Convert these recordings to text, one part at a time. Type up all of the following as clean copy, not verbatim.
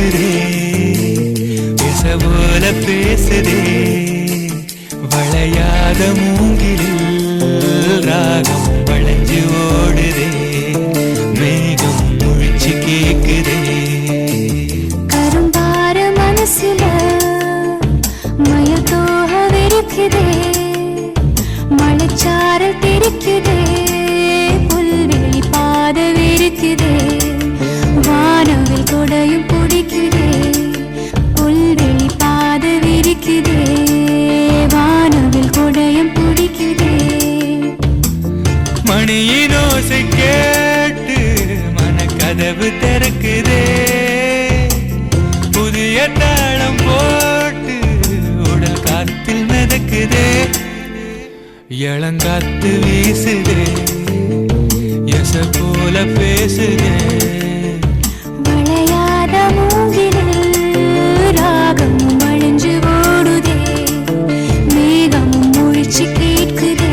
வீசுதே விச போல பேசுதே வளையாத மூங்கிலில் ராகம் வளைஞ்சு ஓடுதே மேகம் முழிச்சு கேக்குதே கரும்பார மனசுல மயத்தோக விரிக்குதே மழைச்சாரல் தெரிக்குதே புல்வெளி பாத விரிக்குதே வானவில் கொடையும் பிடிக்குதே புல்வெளி பாத விரிக்குதே வானவில் கொடையும் பிடிக்குதே மணியின் ஓசை கேட்டு மனக்கதவு திறக்குதே புதிய தாளம் போட்டு உடல் காத்தில் மிதக்குதே இளங்காத்து வீசுதே எச போல பேசுதே வளையாத மூங்கிலில் ராகமும் அழிஞ்சு ஓடுதே மேகமும் முழிச்சு கேட்குதே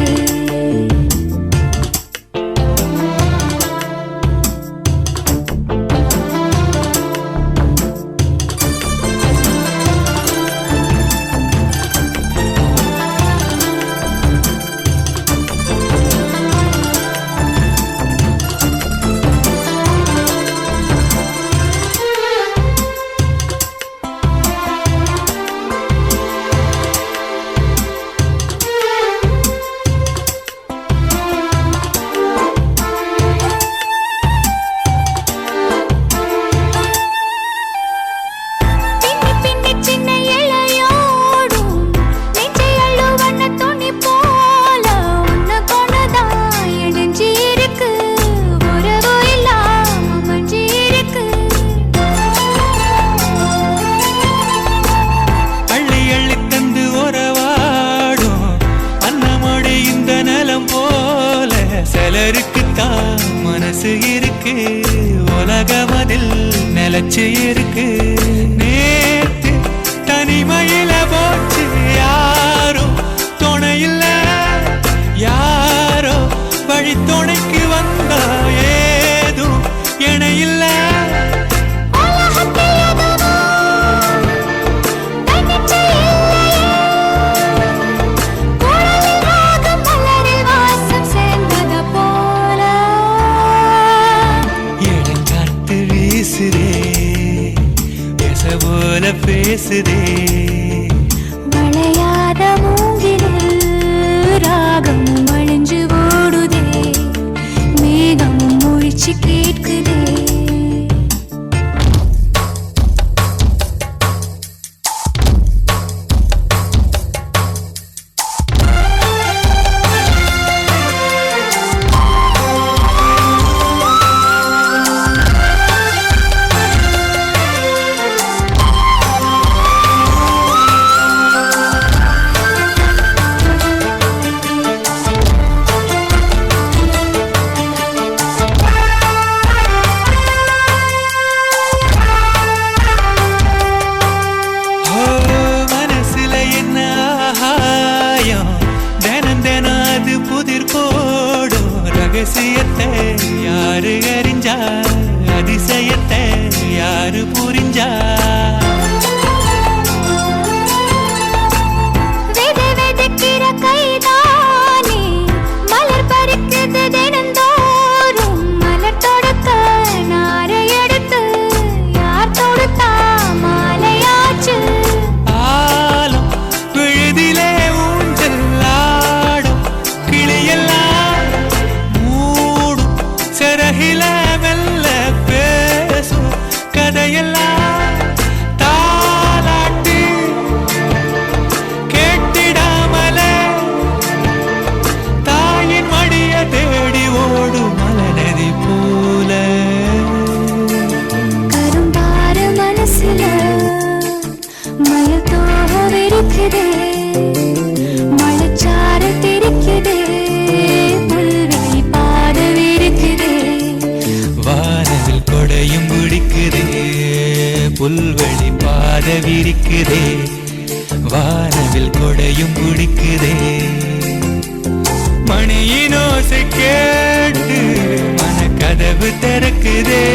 சிலருக்குத்தான் மனசு இருக்கு உலகமதில் நிலச்சு இருக்கு நேத்து தனிமையில போச்சு யாரோ துணையில்ல யாரோ வழி துணைக்கு வந்தா ஏதும் இணையில்ல போல பேசுதே வளையாத மூங்கிலில் ராகமும் அழிஞ்சு ஓடுதே மேகமும் முழிச்சு கேட்குதே ரகசியத்தை யாரு அறிஞ்சா அதிசயத்தை யாரு புரிஞ்சா வெதக்கிற கைதானே மலர் பறிக்குது தினந்தோறும் மலர் தொடுக்க நாரை எடுத்து யார் தொடுத்தா மாலையாச்சு ஆலம் விழுதிலே ஊஞ்சல் ஆடும் கிளியெல்லாம் சிறகில மெல்ல பேசும் கதையெல்லாம் தாலாட்டி கேட்டிடாமலே தாயின் மடிய தேடி ஓடும் மலநதி போல கரும்பார மனசுல மயத்தோக விரிக்குதே மழைச்சார தெரிக்குதே புல்வெளி பாத விரிக்குதே வானவில் கொடையும் பிடிக்குதே புல்வெளி பாத விரிக்குதே வானவில் கொடையும் பிடிக்குதே மணியின் ஓசை கேட்டு மனக்கதவு திறக்குதே